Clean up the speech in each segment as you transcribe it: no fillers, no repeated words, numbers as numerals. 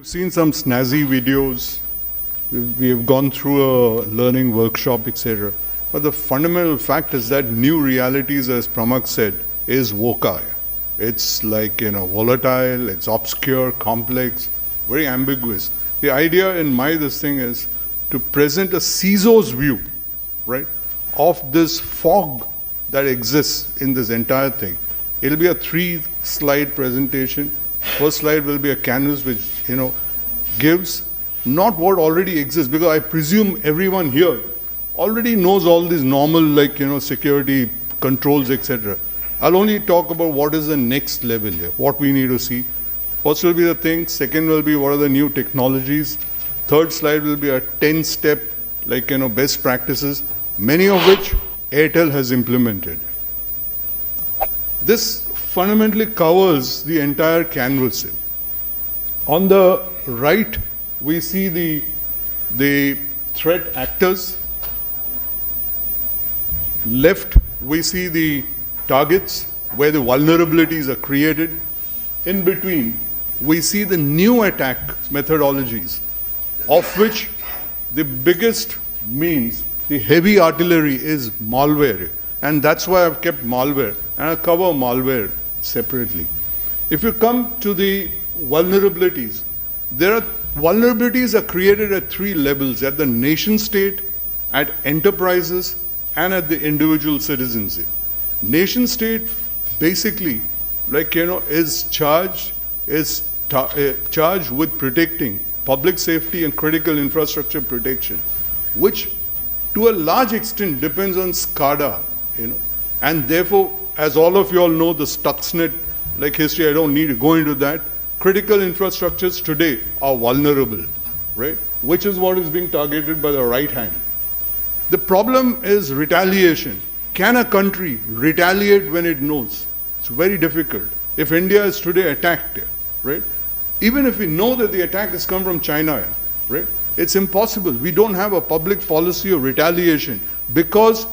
You've seen some snazzy videos. We have gone through a learning workshop, etc. But the fundamental fact is that new realities, as Pramak said, is VUCA. It's like, volatile, it's obscure, complex, very ambiguous. The idea in this thing is to present a CISO's view, right, of this fog that exists in this entire thing. It'll be a 3-slide presentation. First slide will be a canvas which, gives not what already exists, because I presume everyone here already knows all these normal, security controls, etc. I'll only talk about what is the next level here, what we need to see. First will be the thing, second will be what are the new technologies. Third slide will be a 10-step, best practices, many of which Airtel has implemented. This fundamentally covers the entire canvas. On the right, we see the threat actors. Left, we see the targets where the vulnerabilities are created. In between, we see the new attack methodologies, of which the biggest means, the heavy artillery, is malware. And that's why I've kept malware, and I'll cover malware separately. If you come to the vulnerabilities, vulnerabilities are created at 3 levels: at the nation state, at enterprises, and at the individual citizens. Nation state basically, is charged with protecting public safety and critical infrastructure protection, which to a large extent depends on SCADA, and therefore, as all of you all know, the Stuxnet history, I don't need to go into that. Critical infrastructures today are vulnerable, right? Which is what is being targeted by the right hand. The problem is retaliation. Can a country retaliate when it knows? It's very difficult. If India is today attacked, right? Even if we know that the attack has come from China, right? It's impossible. We don't have a public policy of retaliation, because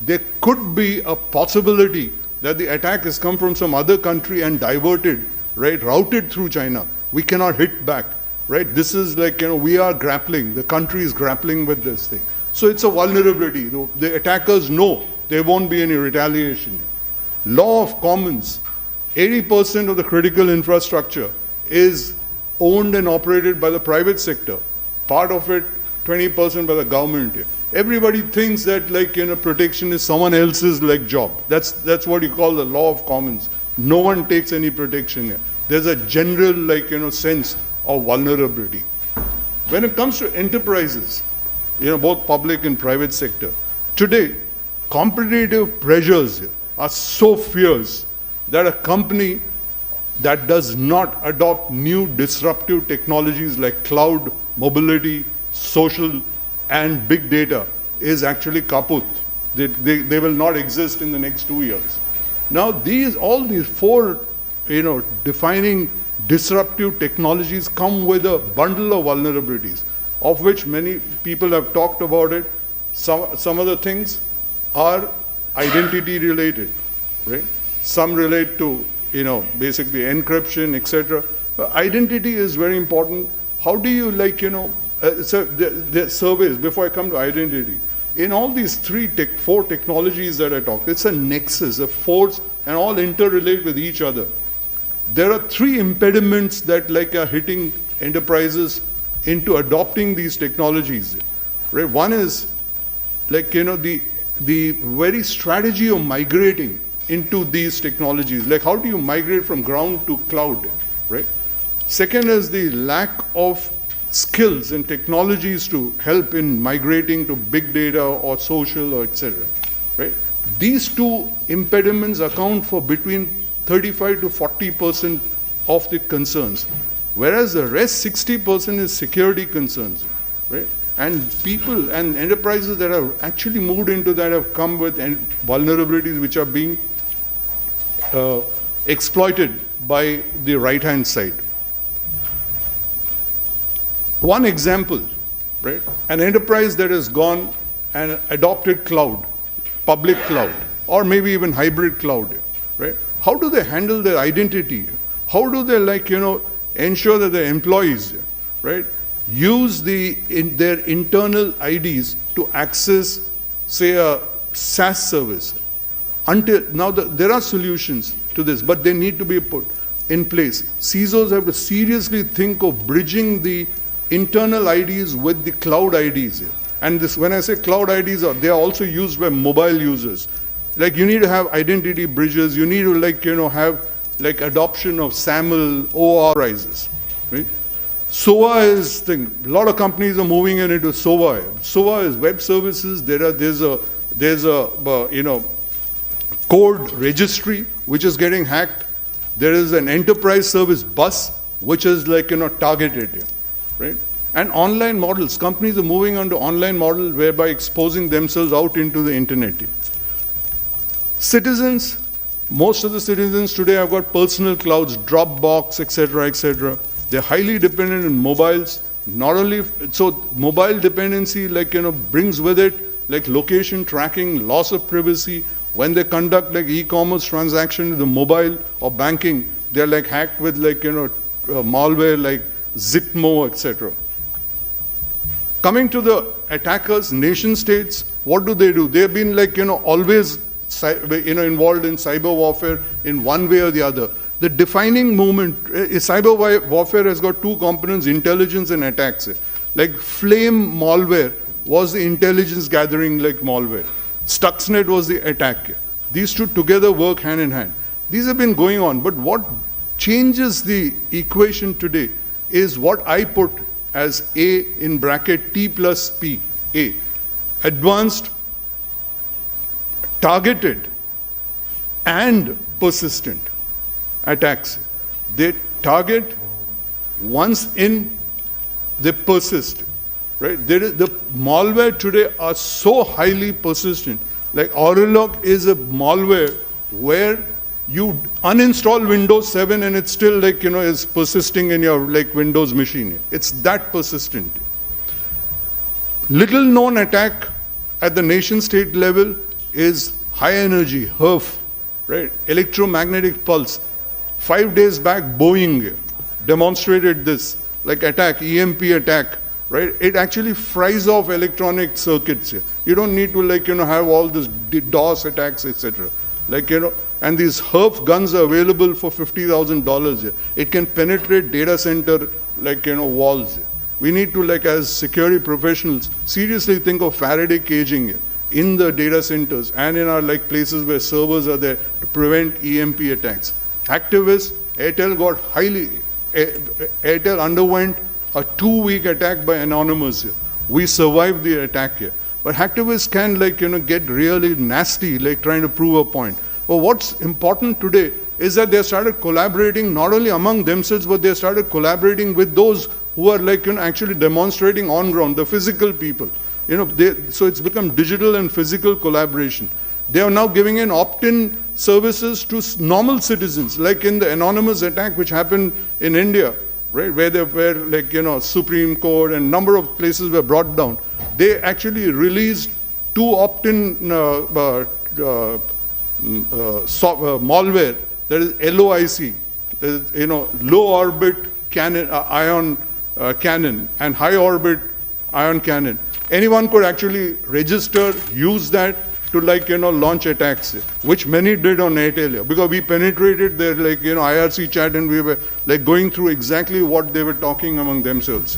there could be a possibility that the attack has come from some other country and diverted, right, routed through China. We cannot hit back, right? This is we are grappling, the country is grappling with this thing. So it's a vulnerability. The attackers know there won't be any retaliation. Law of commons. 80% of the critical infrastructure is owned and operated by the private sector. Part of it, 20% by the government. Everybody thinks that protection is someone else's job. That's what you call the law of commons. No one takes any protection here. There's a general sense of vulnerability. When it comes to enterprises, both public and private sector, today competitive pressures are so fierce that a company that does not adopt new disruptive technologies like cloud, mobility, social, and big data is actually kaput. They will not exist in the next 2 years. Now all these 4 defining disruptive technologies come with a bundle of vulnerabilities, of which many people have talked about it. Some of the things are identity related, right? Some relate to basically encryption, etc. Identity is very important. How do you so the surveys, before I come to identity, in all these 4 technologies that I talked, it's a nexus, a force, and all interrelate with each other. There are 3 impediments that are hitting enterprises into adopting these technologies. Right? One is the very strategy of migrating into these technologies. How do you migrate from ground to cloud? Right? Second is the lack of skills and technologies to help in migrating to big data or social or etc. Right? These 2 impediments account for between 35 to 40% of the concerns, whereas the rest 60% is security concerns, right? And people and enterprises that have actually moved into that have come with vulnerabilities which are being exploited by the right-hand side. One example, right? An enterprise that has gone and adopted cloud, public cloud, or maybe even hybrid cloud, right? How do they handle their identity? How do they ensure that their employees right, use their internal IDs to access, say, a SaaS service. Now, there are solutions to this, but they need to be put in place. CISOs have to seriously think of bridging the internal IDs with the cloud IDs. And this, when I say cloud IDs, they are also used by mobile users. Like, you need to have identity bridges. You need to, have adoption of SAML, ORIs, right? SOA is thing. A lot of companies are moving into SOA. SOA is web services. There's a code registry which is getting hacked. There is an enterprise service bus which is targeted, right? And online models. Companies are moving on to online models whereby exposing themselves out into the internet. Citizens, most of the citizens today have got personal clouds, Dropbox, etc., etc. They're highly dependent on mobiles. Not only, so mobile dependency brings with it location tracking, loss of privacy. When they conduct e-commerce transaction with the mobile or banking, they're hacked with malware like Zipmo, etc. Coming to the attackers, nation states, what do? They've been always involved in cyber warfare in one way or the other. The defining moment is cyber warfare has got two components, intelligence and attacks. Like Flame malware was the intelligence gathering malware. Stuxnet was the attack. These two together work hand in hand. These have been going on, but what changes the equation today is what I put as A in bracket T plus P, A. Advanced, targeted, and persistent attacks. They target, once in, they persist. Right? The malware today are so highly persistent. Like Aurelog is a malware where you uninstall Windows 7 and it's still is persisting in your Windows machine. It's that persistent. Little known attack at the nation state level is high energy, HERF, right? Electromagnetic pulse. 5 days back, Boeing demonstrated this, attack, EMP attack. Right? It actually fries off electronic circuits here. You don't need to have all this DOS attacks, etc. And these HERF guns are available for $50,000 here. It can penetrate data center walls here. We need to as security professionals seriously think of Faraday caging here in the data centers and in our places where servers are there to prevent EMP attacks. Activists, Airtel underwent a 2-week attack by Anonymous here. We survived the attack here. But hacktivists can get really nasty, trying to prove a point. But what's important today is that they started collaborating not only among themselves, but they started collaborating with those who are actually demonstrating on ground, the physical people. So it's become digital and physical collaboration. They are now giving in opt-in services to normal citizens, like in the Anonymous attack which happened in India. Right, where Supreme Court and number of places were brought down. They actually released 2 opt-in malware, that is LOIC, that is, low orbit cannon, ion cannon, and high orbit ion cannon. Anyone could actually register, use that to launch attacks, which many did on Airtel, because we penetrated their IRC chat and we were going through exactly what they were talking among themselves.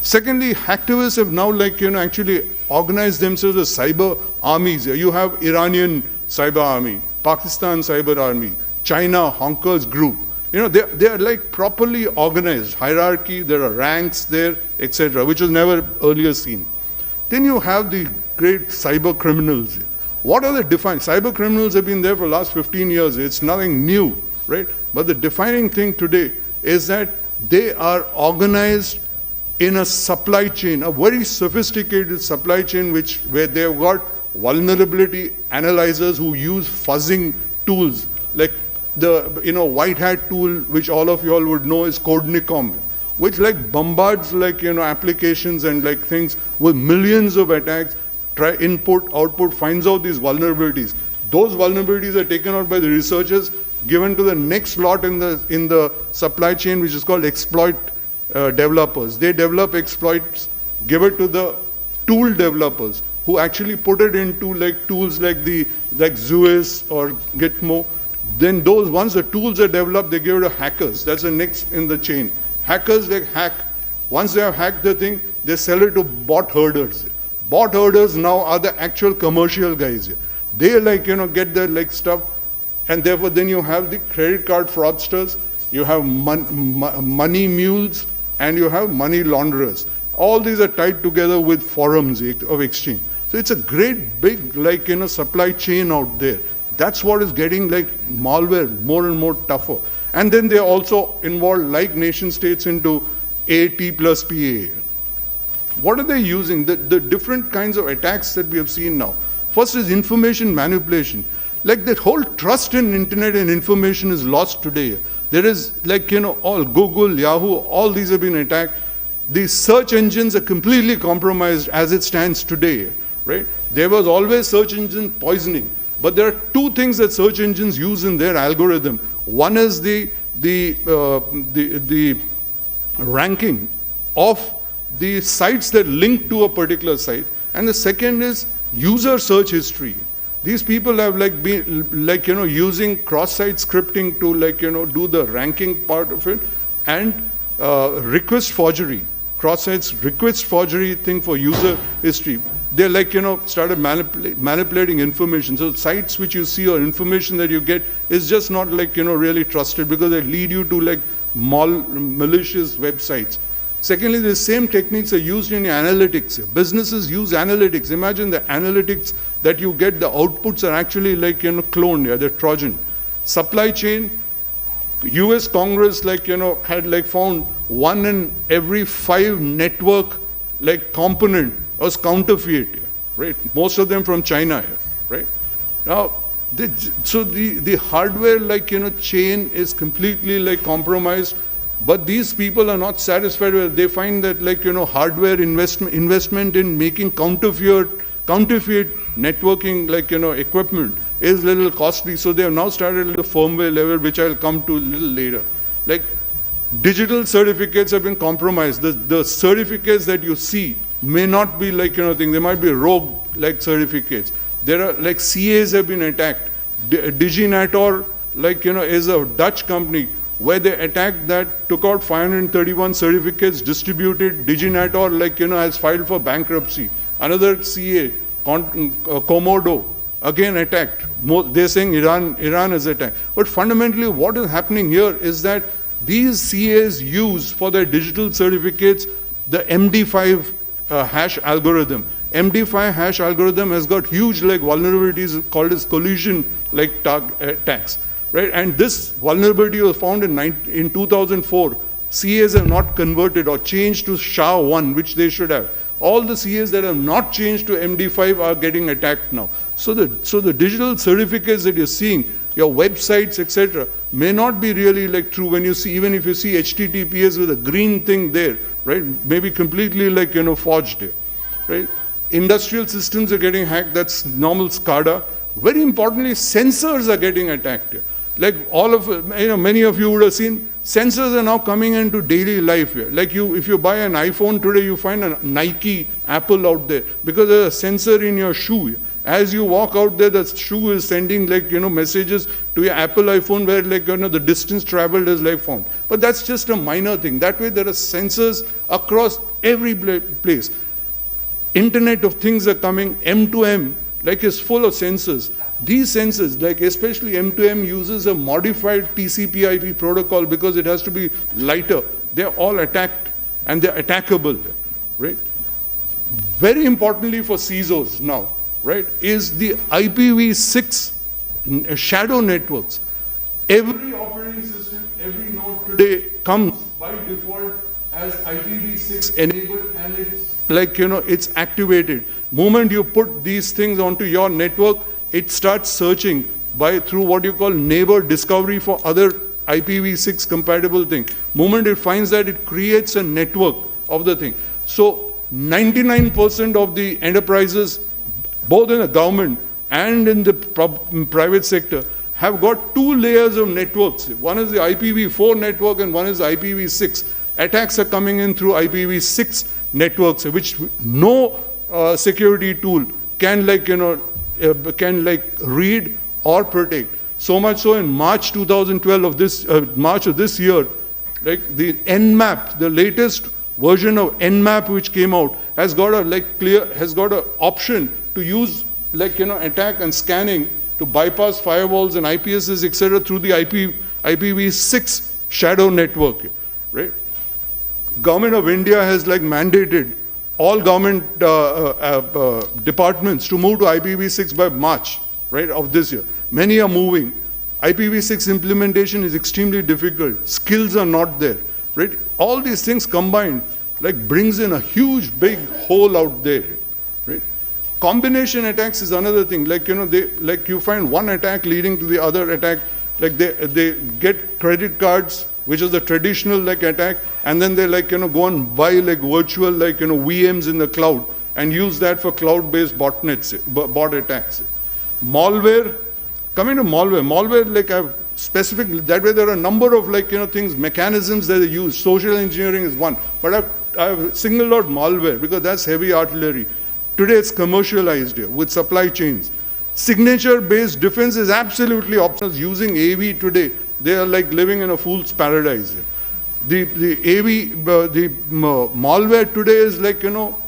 Secondly, hacktivists have now actually organized themselves as cyber armies. You have Iranian cyber army, Pakistan cyber army, China, Hongkong's group. They are properly organized, hierarchy, there are ranks there, etc., which was never earlier seen. Then you have the great cyber criminals. What are the defined? Cyber criminals have been there for the last 15 years. It's nothing new, right? But the defining thing today is that they are organized in a supply chain, a very sophisticated supply chain where they've got vulnerability analyzers who use fuzzing tools, like the white hat tool, which all of you all would know is Codenicom, which bombards applications and things with millions of attacks. Try input, output, finds out these vulnerabilities. Those vulnerabilities are taken out by the researchers, given to the next lot in the supply chain, which is called exploit developers. They develop exploits, give it to the tool developers who actually put it into like tools like Zeus or Gitmo. Then those, once the tools are developed, they give it to hackers. That's the next in the chain. Hackers like hack. Once they have hacked the thing, they sell it to bot herders. Bot herders now are the actual commercial guys. They like, get the like stuff, and therefore then you have the credit card fraudsters, you have money mules, and you have money launderers. All these are tied together with forums of exchange. So it's a great big like, supply chain out there. That's what is getting like malware more and more tougher. And then they also involve like nation states into AT plus PA. What are they using? The different kinds of attacks that we have seen now. First is information manipulation. Like that whole trust in internet and information is lost today. There is like, all Google, Yahoo, all these have been attacked. The search engines are completely compromised as it stands today, right? There was always search engine poisoning, but there are two things that search engines use in their algorithm. One is the ranking of the sites that link to a particular site, and the second is user search history. These people have like been like, using cross-site scripting to like, do the ranking part of it, and request forgery, cross-site request forgery thing for user history. They're like, started manipulating information. So sites which you see or information that you get is just not like, really trusted, because they lead you to like malicious websites. Secondly, the same techniques are used in analytics. Businesses use analytics. Imagine the analytics that you get, the outputs are actually like, cloned, they're Trojan. Supply chain, US Congress like, had like found 1 in every 5 network like component was counterfeit, right? Most of them from China, right? Now, so the hardware like, chain is completely like compromised. But these people are not satisfied with it. They find that like, hardware investment in making counterfeit networking like, equipment is a little costly. So they have now started at the firmware level, which I'll come to a little later. Like digital certificates have been compromised. The certificates that you see may not be like, thing. They might be rogue like certificates. There are like CAs have been attacked. Diginator like, is a Dutch company where they attacked that, took out 531 certificates, distributed. Diginator, like, has filed for bankruptcy. Another CA, Komodo, again attacked. They're saying Iran is attacked. But fundamentally, what is happening here is that these CAs use for their digital certificates the MD5 hash algorithm. MD5 hash algorithm has got huge like vulnerabilities called as collision like attacks. Right? And this vulnerability was found in 2004. CAs have not converted or changed to SHA-1, which they should have. All the CAs that have not changed to MD5 are getting attacked now. So the digital certificates that you're seeing, your websites, etc., may not be really like true when you see, even if you see HTTPS with a green thing there, right? Maybe completely like, forged there, right? Industrial systems are getting hacked, that's normal SCADA. Very importantly, sensors are getting attacked here. Like all of, many of you would have seen, sensors are now coming into daily life here. Like if you buy an iPhone today, you find a Nike, Apple out there, because there's a sensor in your shoe. As you walk out there, the shoe is sending like, messages to your Apple iPhone where like, the distance traveled is like found. But that's just a minor thing. That way there are sensors across every place. Internet of Things are coming, M2M, like is full of sensors. These sensors, like especially M2M, uses a modified TCP/IP protocol because it has to be lighter. They're all attacked and they're attackable, right? Very importantly for CISOs now, right, is the IPv6 shadow networks. Every operating system, every node today comes by default as IPv6 enabled, and it's like, it's activated. Moment you put these things onto your network, it starts searching through what you call neighbor discovery for other IPv6 compatible thing. Moment it finds that, it creates a network of the thing. So 99% of the enterprises, both in the government and in the private sector, have got 2 layers of networks. One is the IPv4 network and one is the IPv6. Attacks are coming in through IPv6 networks, which no security tool can read or protect. So much so in March 2012 of this, March of this year, like the Nmap, the latest version of Nmap which came out, has got a option to use attack and scanning to bypass firewalls and IPSs, etc., through the IPv6 shadow network, right? Government of India has mandated all government departments to move to IPv6 by March, right, of this year. Many are moving. IPv6 implementation is extremely difficult. Skills are not there, right? All these things combined brings in a huge, big hole out there, right? Combination attacks is another thing. You find one attack leading to the other attack. They get credit cards, which is the traditional attack, and then they go and buy virtual VMs in the cloud and use that for cloud-based bot attacks. Malware, coming to malware, I've specifically, that way there are a number of things, mechanisms that they use. Social engineering is one, but I've singled out malware because that's heavy artillery. Today it's commercialized here with supply chains. Signature-based defense is absolutely optional. Using AV today, they are living in a fool's paradise. The malware today is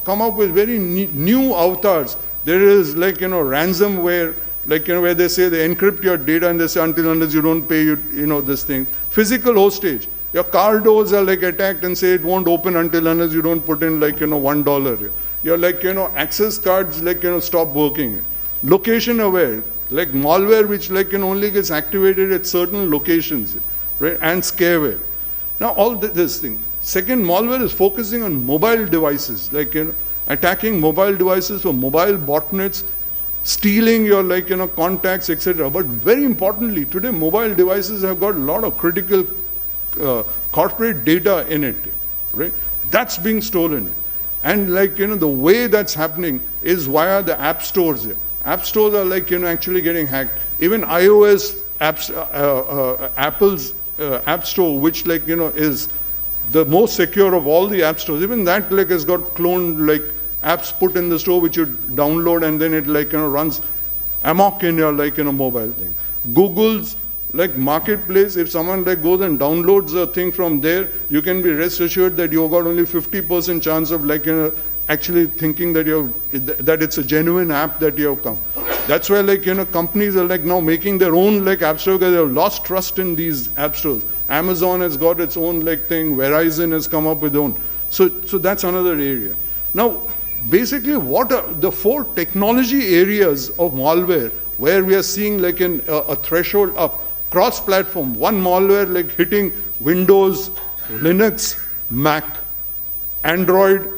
come up with very new avatars. There is ransomware, where they say they encrypt your data and they say until unless you don't pay this thing. Physical hostage. Your car doors are attacked and say it won't open until unless you don't put in $1. Your access cards stop working. Location aware, malware which only gets activated at certain locations, right? And scareware. Now all this thing. Second, malware is focusing on mobile devices, attacking mobile devices for mobile botnets, stealing your contacts, etc. But very importantly, today mobile devices have got a lot of critical corporate data in it, right? That's being stolen. And the way that's happening is via the app stores. App stores are actually getting hacked. Even iOS apps, Apple's app store, which is the most secure of all the app stores, even that has got cloned apps put in the store which you download and then it runs amok in your mobile thing. Google's marketplace, if someone goes and downloads a thing from there, you can be rest assured that you've got only 50% chance of actually thinking that it's a genuine app that you have come. That's why companies are now making their own app store because they have lost trust in these app stores. Amazon has got its own thing. Verizon has come up with own. So that's another area. Now, basically, what are the 4 technology areas of malware where we are seeing a threshold up? Cross-platform, one malware hitting Windows, Linux, Mac, Android,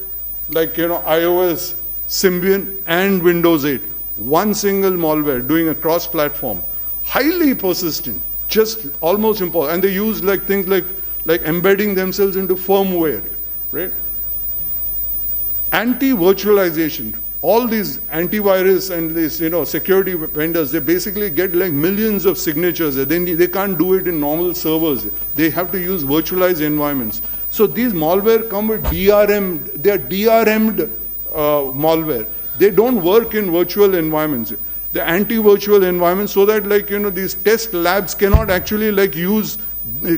iOS, Symbian, and Windows 8. One single malware doing a cross-platform. Highly persistent, just almost impossible. And they use things like embedding themselves into firmware, right? Anti-virtualization. All these antivirus and these security vendors, they basically get millions of signatures. They can't do it in normal servers. They have to use virtualized environments. So these malware come with DRM. They are DRM'd malware. They don't work in virtual environments. The anti-virtual environments, so that these test labs cannot actually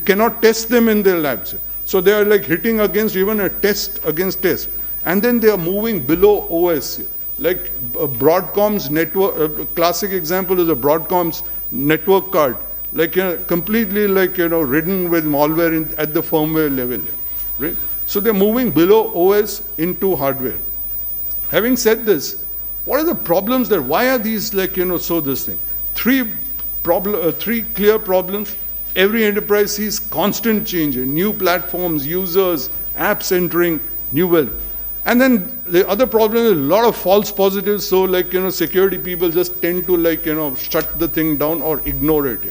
cannot test them in their labs. So they are hitting against even a test against test. And then they are moving below OS. Broadcom's network, classic example is a Broadcom's network card, completely ridden with malware at the firmware level, right? So they're moving below OS into hardware. Having said this, what are the problems there? Why are these so this thing? 3 clear problems. Every enterprise sees constant change, new platforms, users, apps entering, new wealth. And then the other problem is a lot of false positives, so security people just tend to shut the thing down or ignore it.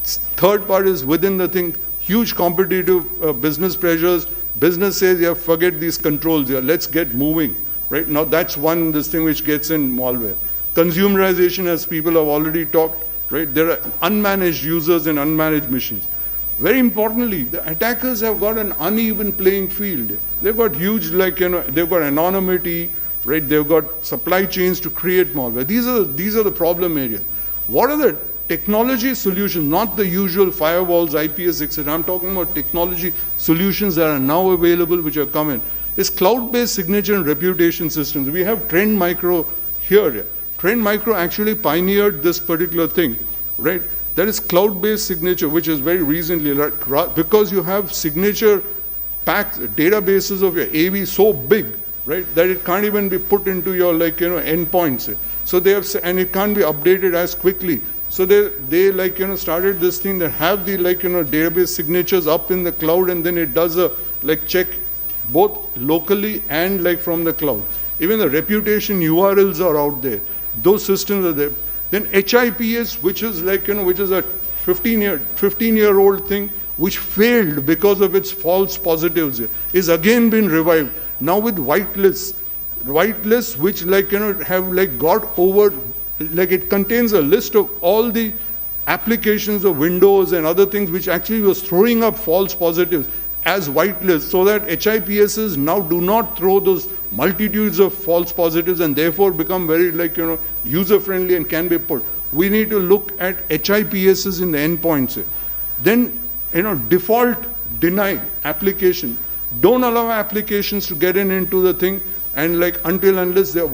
Third part is within the thing, huge competitive business pressures. Business says, yeah, forget these controls here, let's get moving, right? Now that's this thing which gets in malware. Consumerization, as people have already talked, right? There are unmanaged users and unmanaged machines. Very importantly, the attackers have got an uneven playing field. They've got huge, they've got anonymity, right? They've got supply chains to create malware. These are the problem areas. What are the technology solutions, not the usual firewalls, IPS, etc. I'm talking about technology solutions that are now available, which are coming. It's cloud-based signature and reputation systems. We have Trend Micro here. Trend Micro actually pioneered this particular thing, right? That is cloud-based signature, which is very recently, because you have signature packed databases of your AV so big, right, that it can't even be put into your endpoints. So they have, and it can't be updated as quickly. So they started this thing that have the database signatures up in the cloud, and then it does a check both locally and from the cloud. Even the reputation URLs are out there. Those systems are there. Then HIPS, which is which is a 15-year-old thing, which failed because of its false positives, is again been revived. Now with whitelists, which have got over, it contains a list of all the applications of Windows and other things which actually was throwing up false positives as whitelists, so that HIPSs now do not throw those multitudes of false positives and therefore become very user-friendly and can be put. We need to look at HIPSs in the endpoints. Then, default deny application. Don't allow applications to get into the thing and unless they're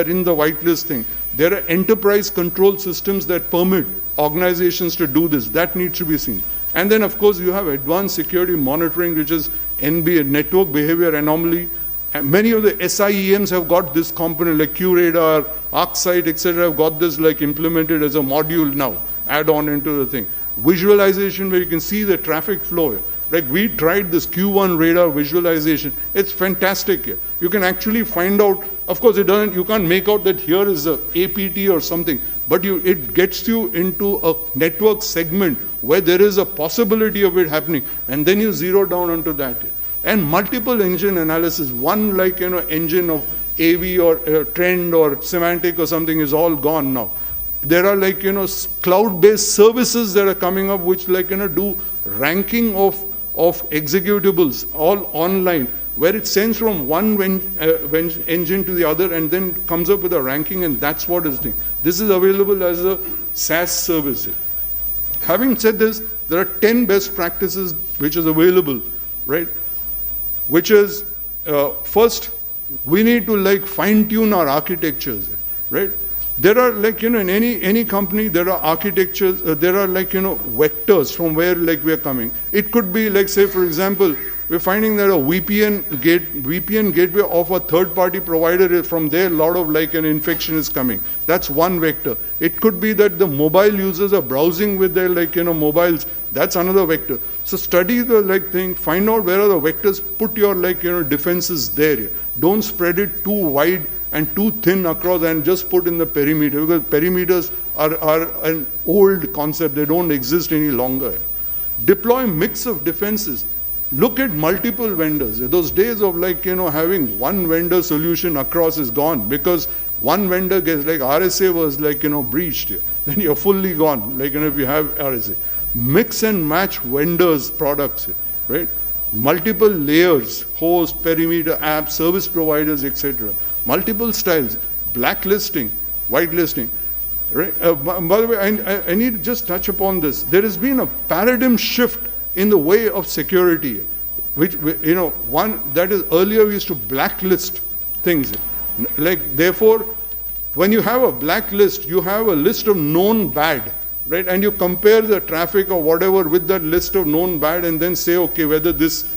in the whitelist thing. There are enterprise control systems that permit organizations to do this. That needs to be seen. And then, of course, you have advanced security monitoring, which is NBA, network behavior anomaly. And many of the SIEMs have got this component, like QRadar, ArcSight, etc., have got this implemented as a module now, add on into the thing. Visualization, where you can see the traffic flow. We tried this Q1 radar visualization. It's fantastic. You can actually find out, of course, you can't make out that here is a APT or something, but it gets you into a network segment where there is a possibility of it happening, and then you zero down onto that. And multiple engine analysis, one engine of AV or trend or semantic or something is all gone now. There are cloud-based services that are coming up which do ranking of executables all online, where it sends from one engine to the other and then comes up with a ranking, and that's what is the thing. This is available as a SaaS service. Having said this, there are 10 best practices which is available, right? Which is, first, we need to fine-tune our architectures, right? There are in any company, there are architectures, there are vectors from where we are coming. It could be say for example, we're finding that a VPN gateway of a third-party provider, from there a lot of an infection is coming. That's one vector. It could be that the mobile users are browsing with their mobiles. That's another vector. So study the thing, find out where are the vectors, put your defenses there. Don't spread it too wide and too thin across and just put in the perimeter, because perimeters are an old concept. They don't exist any longer. Deploy mix of defenses. Look at multiple vendors. Those days of having one vendor solution across is gone, because one vendor gets RSA was breached. Then you're fully gone. If you have RSA, mix and match vendors products, right? Multiple layers, host, perimeter, app, service providers, etc. Multiple styles, blacklisting, whitelisting. Right? By the way, I need to just touch upon this. There has been a paradigm shift in the way of security, which, one that is earlier we used to blacklist things. Therefore, when you have a blacklist, you have a list of known bad, right? And you compare the traffic or whatever with that list of known bad and then say, okay, whether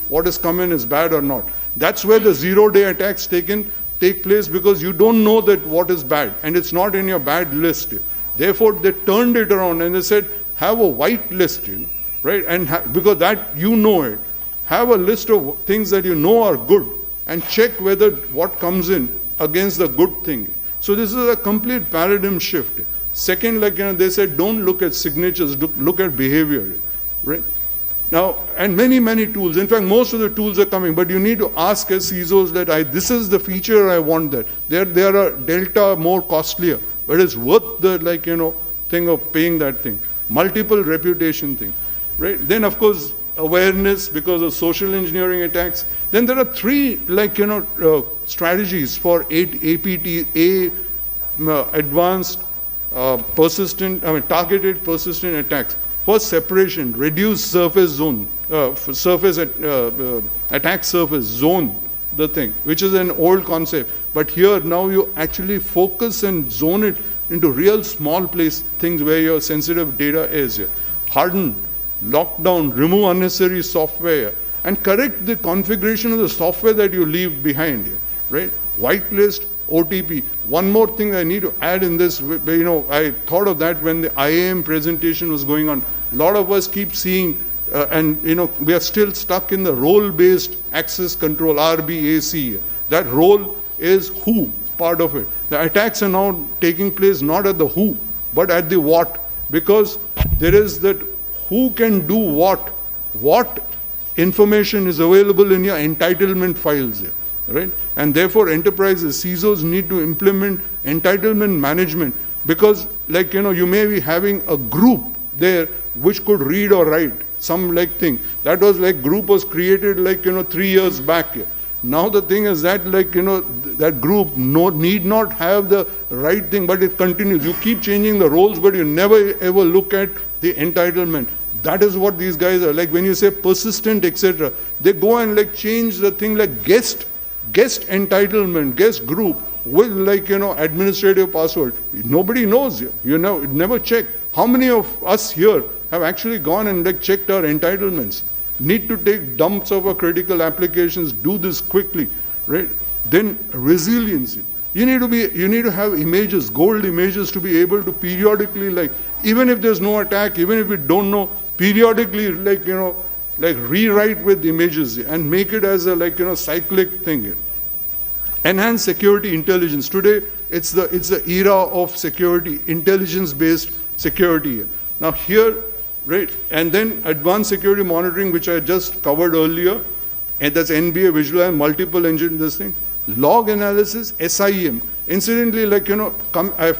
what is coming is bad or not. That's where the zero-day attacks take place, because you don't know that what is bad and it's not in your bad list. Therefore, they turned it around and they said, have a white list, right? And because that it, have a list of things that are good and check whether what comes in against the good thing. So this is a complete paradigm shift. Second, they said, don't look at signatures, look at behavior, right? Now, and many tools. In fact, most of the tools are coming, but you need to ask as CISOs that this is the feature I want that. They are a delta more costlier, but it's worth the thing of paying that thing. Multiple reputation thing. right? Then of course, awareness because of social engineering attacks. Then there are three, strategies for APT, advanced, targeted persistent attacks. First, separation, reduce surface zone, attack surface zone, the thing, which is an old concept. But here now you actually focus and zone it into real small place things where your sensitive data is here. Harden, lock down, remove unnecessary software, and correct the configuration of the software that you leave behind here, right? Whitelist, OTP. One more thing I need to add in this, I thought of that when the IAM presentation was going on. A lot of us keep seeing, we are still stuck in the role-based access control, RBAC. That role is who part of it. The attacks are now taking place not at the who, but at the what, because there is that who can do what information is available in your entitlement files here, right? And therefore enterprises, CISOs need to implement entitlement management, because you may be having a group there which could read or write some thing. That was group was created 3 years back here. Now the thing is that that group need not have the right thing, but it continues. You keep changing the roles, but you never ever look at the entitlement. That is what these guys are. When you say persistent, etc., they go and change the thing guest entitlement, guest group with administrative password. Nobody knows you. Never check. How many of us here have actually gone and checked our entitlements? Need to take dumps of our critical applications, do this quickly, right? Then resiliency. You need to have images, gold images, to be able to periodically, even if there's no attack, even if we don't know, periodically, rewrite with images and make it as a cyclic thing here. Enhance security intelligence. Today, it's the era of security, intelligence-based security here. Now here, right, and then advanced security monitoring, which I just covered earlier, and that's NBA, visual and multiple engine, this thing. Log analysis, SIEM. Incidentally, I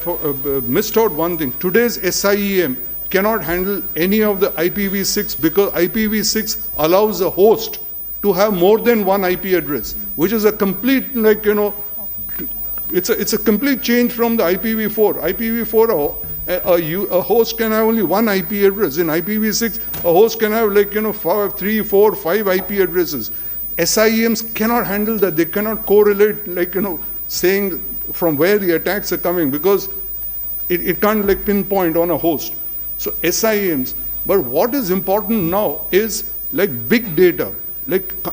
missed out one thing. Today's SIEM cannot handle any of the IPv6 because IPv6 allows a host to have more than one IP address, which is a complete, it's a complete change from the IPv4. IPv4, a host can have only one IP address. In IPv6, a host can have 3, 4, 5 IP addresses. SIEMs cannot handle that. They cannot correlate, saying from where the attacks are coming, because it can't pinpoint on a host. So SIEMs. But what is important now is big data.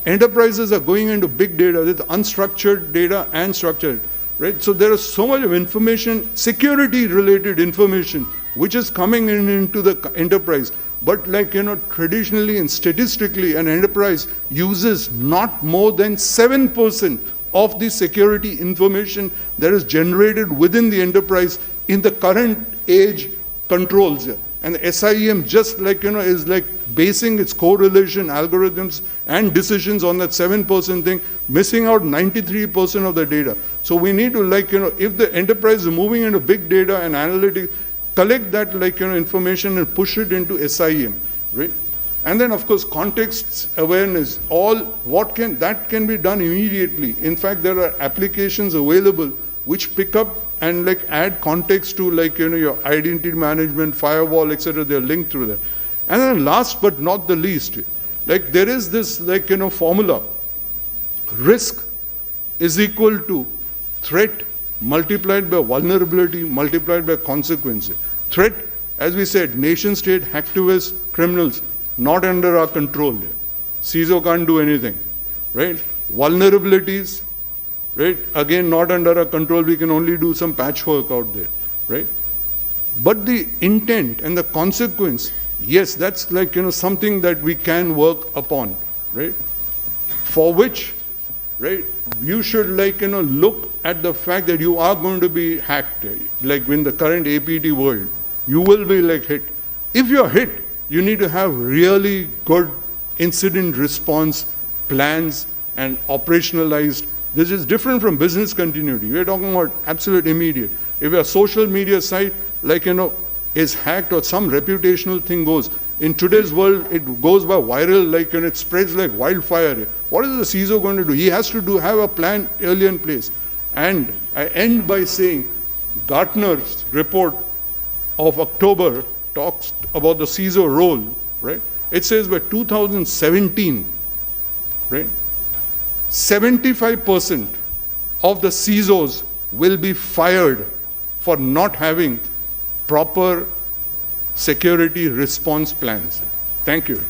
Enterprises are going into big data. There's unstructured data and structured, right? So there is so much of information, security-related information, which is coming into the enterprise. But traditionally and statistically, an enterprise uses not more than 7% of the security information that is generated within the enterprise in the current age controls here. And the SIEM just is basing its correlation algorithms and decisions on that 7% thing, missing out 93% of the data. So we need to if the enterprise is moving into big data and analytics, collect that information and push it into SIEM, right? And then of course context awareness, that can be done immediately. In fact, there are applications available which pick up and add context to your identity management, firewall, etc. They're linked through that. And then last but not the least, there is this formula. Risk is equal to threat multiplied by vulnerability multiplied by consequence. Threat, as we said, nation state, hacktivists, criminals, not under our control here. CISO can't do anything, right? Vulnerabilities, right? Again, not under our control. We can only do some patchwork out there, right? But the intent and the consequence, yes, that's something that we can work upon, right? For which, right, you should look at the fact that you are going to be hacked, in the current APT world. You will be hit. If you're hit, you need to have really good incident response plans and operationalized. This is different from business continuity. We're talking about absolute immediate. If your social media site, is hacked or some reputational thing goes, In today's world, it goes by viral, like, and it spreads like wildfire. What is the CISO going to do? He has to have a plan early in place. And I end by saying, Gartner's report of October talks about the CISO role, right? It says by 2017, right, 75% of the CISOs will be fired for not having proper security response plans. Thank you.